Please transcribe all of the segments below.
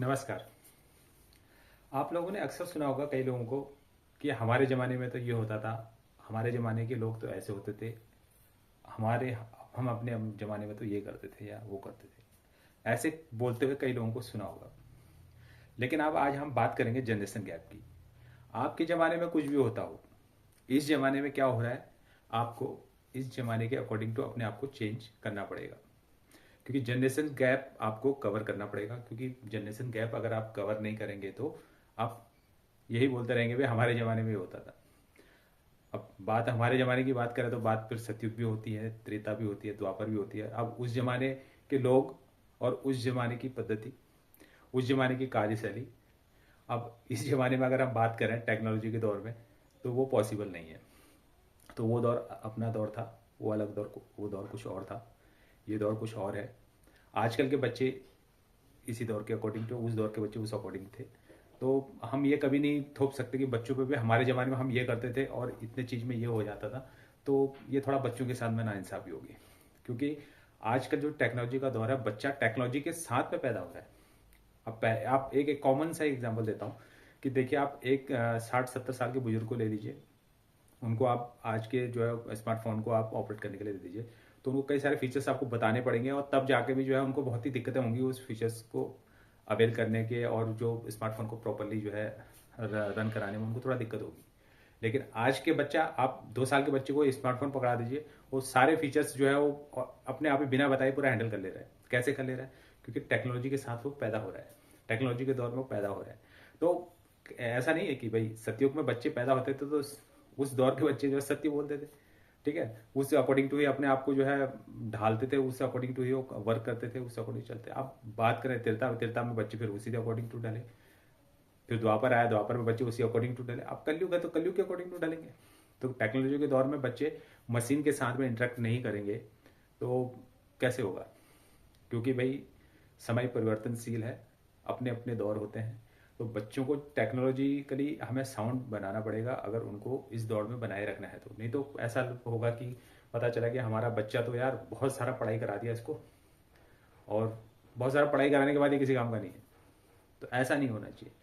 नमस्कार। आप लोगों ने अक्सर सुना होगा कई लोगों को कि हमारे ज़माने में तो ये होता था, हमारे ज़माने के लोग तो ऐसे होते थे, हमारे हम अपने ज़माने में तो ये करते थे या वो करते थे। ऐसे बोलते हुए कई लोगों को सुना होगा। लेकिन अब आज हम बात करेंगे जनरेशन गैप की। आपके ज़माने में कुछ भी होता हो, इस ज़माने में क्या हो रहा है, आपको इस ज़माने के अकॉर्डिंग टू अपने आप को चेंज करना पड़ेगा। क्योंकि जनरेशन गैप आपको कवर करना पड़ेगा, क्योंकि जनरेशन गैप अगर आप कवर नहीं करेंगे तो आप यही बोलते रहेंगे भाई हमारे ज़माने में ये होता था। अब बात हमारे ज़माने की बात करें तो बात फिर सतयुग भी होती है, त्रेता भी होती है, द्वापर भी होती है। अब उस ज़माने के लोग और उस ज़माने की पद्धति, उस ज़माने की कार्यशैली, अब इस ज़माने में अगर हम बात करें टेक्नोलॉजी के दौर में तो वो पॉसिबल नहीं है। तो वो दौर अपना दौर था, वो अलग दौर, वो दौर कुछ और था, ये दौर कुछ और है। आजकल के बच्चे इसी दौर के अकॉर्डिंग टू, उस दौर के बच्चे उस अकॉर्डिंग थे। तो हम ये कभी नहीं थोप सकते कि बच्चों पे भी हमारे ज़माने में हम ये करते थे और इतने चीज़ में ये हो जाता था। तो ये थोड़ा बच्चों के साथ में नाइंसाफ़ी होगी, क्योंकि आजकल जो टेक्नोलॉजी का दौर है, बच्चा टेक्नोलॉजी के साथ में पैदा हो रहा है। अब आप एक कॉमन सा एग्जांपल देता हूँ कि देखिए, आप एक 60-70 साल के बुजुर्ग को ले लीजिए, उनको आप आज के जो है स्मार्टफोन को आप ऑपरेट करने के लिए दे दीजिए, तो उनको कई सारे फीचर्स आपको बताने पड़ेंगे और तब जाके भी जो है उनको बहुत ही दिक्कतें होंगी उस फीचर्स को अवेल करने के, और जो स्मार्टफोन को प्रॉपरली जो है रन कराने में उनको थोड़ा दिक्कत होगी। लेकिन आज के बच्चा, आप 2 साल के बच्चे को स्मार्टफोन पकड़ा दीजिए, वो सारे फीचर्स जो है वो अपने आप ही बिना बताए पूरा हैंडल कर ले रहा है। कैसे कर ले रहा है? क्योंकि टेक्नोलॉजी के साथ वो पैदा हो रहा है, टेक्नोलॉजी के दौर में वो पैदा हो रहा है। तो ऐसा नहीं है कि भाई सतयुग में बच्चे पैदा होते थे तो उस दौर के बच्चे जो है सत्य बोलते थे, ठीक है, उससे अकॉर्डिंग टू ही अपने आप को जो है ढालते थे, उससे अकॉर्डिंग टू ही वो वर्क करते थे, उससे अकॉर्डिंग चलते। आप बात करें तिरता, तिरता में बच्चे फिर उसी के अकॉर्डिंग टू ढले। फिर द्वापर आया, द्वापर में बच्चे उसी अकॉर्डिंग टू ढले। अब कलयुग है तो कलयुग के अकॉर्डिंग टू ढलेंगे। तो टेक्नोलॉजी के दौर में बच्चे मशीन के साथ में इंटरेक्ट नहीं करेंगे तो कैसे होगा? क्योंकि भाई समय परिवर्तनशील है, अपने अपने दौर होते हैं। तो बच्चों को टेक्नोलॉजिकली हमें साउंड बनाना पड़ेगा अगर उनको इस दौर में बनाए रखना है। तो नहीं तो ऐसा होगा कि पता चला कि हमारा बच्चा तो यार बहुत सारा पढ़ाई करा दिया इसको, और बहुत सारा पढ़ाई कराने के बाद ये किसी काम का नहीं है। तो ऐसा नहीं होना चाहिए।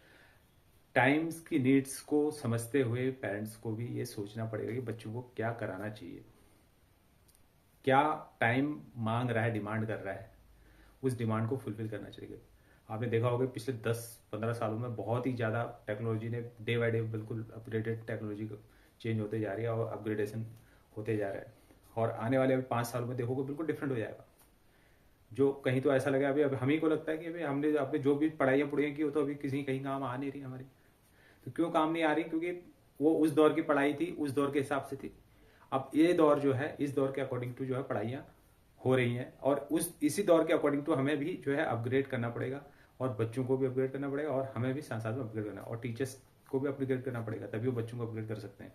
टाइम्स की नीड्स को समझते हुए पेरेंट्स को भी ये सोचना पड़ेगा कि बच्चों को क्या कराना चाहिए, क्या टाइम मांग रहा है, डिमांड कर रहा है, उस डिमांड को फुलफिल करना चाहिए। आपने देखा होगा पिछले 10-15 सालों में बहुत ही ज़्यादा टेक्नोलॉजी ने डे बाय डे बिल्कुल अपग्रेडेड टेक्नोलॉजी चेंज होते जा रही है और अपग्रेडेशन होते जा रहा है। और आने वाले 5 सालों में देखोगे बिल्कुल डिफरेंट हो जाएगा। जो कहीं तो ऐसा लगा अभी, अब हम ही को लगता है कि अभी हमने अपने जो भी पढ़ाइयाँ पुढ़ाइयाँ की वो तो अभी किसी कहीं काम आ नहीं रही हमारी। तो क्यों काम नहीं आ रही? क्योंकि वो उस दौर की पढ़ाई थी, उस दौर के हिसाब से थी। अब ये दौर जो है, इस दौर के अकॉर्डिंग टू जो है पढ़ाइयाँ हो रही हैं, और उस इसी दौर के अकॉर्डिंग टू हमें भी जो है अपग्रेड करना पड़ेगा, और बच्चों को भी अपग्रेड करना पड़ेगा, और हमें भी साथ साथ में अपग्रेड करना, और टीचर्स को भी अपग्रेड करना पड़ेगा, तभी वो बच्चों को अपग्रेड कर सकते हैं।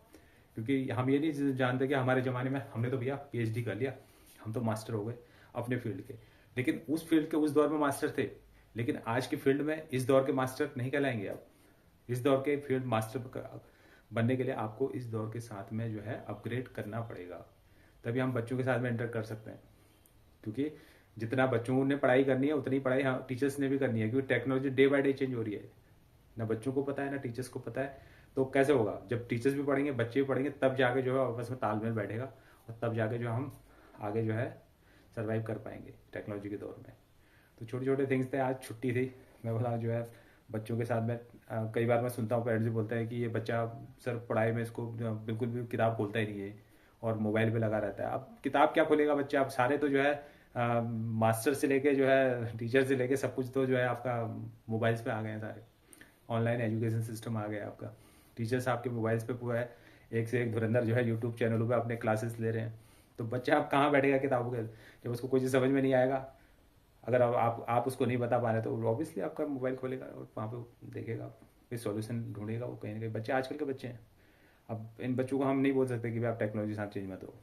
क्योंकि हम ये नहीं जानते कि हमारे ज़माने में हमने तो भैया पीएचडी कर लिया, हम तो मास्टर हो गए अपने फील्ड के, लेकिन उस फील्ड के उस दौर में मास्टर थे। लेकिन आज की फील्ड में इस दौर के मास्टर नहीं कहलाएंगे। अब इस दौर के फील्ड मास्टर बनने के लिए आपको इस दौर के साथ में जो है अपग्रेड करना पड़ेगा, तभी हम बच्चों के साथ में एंटर कर सकते हैं। क्योंकि जितना बच्चों ने पढ़ाई करनी है उतनी पढ़ाई हाँ टीचर्स ने भी करनी है, क्योंकि technology day by day change हो रही है। ना बच्चों को पता है ना टीचर्स को पता है। तो कैसे होगा? जब टीचर्स भी पढ़ेंगे, बच्चे भी पढ़ेंगे, तब जाके जो है आपस में तालमेल बैठेगा, और तब जाके जो हम आगे जो है सर्वाइव कर पाएंगे टेक्नोलॉजी के दौर में। तो छोटे छोटे थिंग्स थे। आज छुट्टी थी, मैं बोला जो है बच्चों के साथ में कई बार मैं सुनता हूँ पेरेंट्स भी बोलते हैं कि ये बच्चा सर पढ़ाई में इसको बिल्कुल भी किताब खोलता ही नहीं है और मोबाइल पे लगा रहता है। अब किताब क्या खोलेगा बच्चा? अब सारे तो जो है मास्टर से लेके जो है टीचर से लेके सब कुछ तो जो है आपका मोबाइल्स पे आ गए हैं सारे। ऑनलाइन एजुकेशन सिस्टम आ गया आपका। टीचर्स आपके मोबाइल्स पे पूरा है, एक से एक धुरंधर जो है यूट्यूब चैनलों पे अपने क्लासेस ले रहे हैं। तो बच्चा आप कहाँ बैठेगा किताबों के? जब उसको कोई चीज़ समझ में नहीं आएगा, अगर आप उसको नहीं बता पा रहे तो ऑब्वियसली आपका मोबाइल खोलेगा और वहाँ पे देखेगा, फिर सॉल्यूशन ढूंढेगा वो कहीं ना कहीं। बच्चे आजकल के बच्चे हैं। अब इन बच्चों को हम नहीं बोल सकते कि भाई आप टेक्नोलॉजी के साथ चेंज मत हो।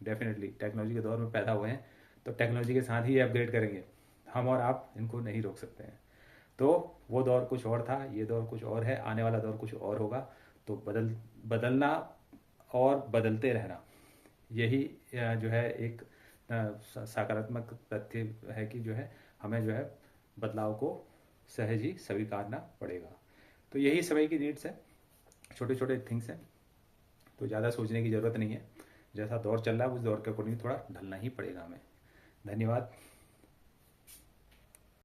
डेफिनेटली टेक्नोलॉजी के दौर में पैदा हुए हैं तो टेक्नोलॉजी के साथ ही अपग्रेड करेंगे। हम और आप इनको नहीं रोक सकते हैं। तो वो दौर कुछ और था, ये दौर कुछ और है, आने वाला दौर कुछ और होगा। तो बदलना और बदलते रहना, यही जो है एक सकारात्मक तथ्य है कि जो है हमें जो है बदलाव को सहज ही स्वीकारना पड़ेगा। तो यही समय की नीड्स है, छोटे छोटे थिंग्स हैं, तो ज़्यादा सोचने की ज़रूरत नहीं है। जैसा दौर चल रहा है उस दौर के अकॉर्डिंग थोड़ा ढलना ही पड़ेगा हमें। धन्यवाद।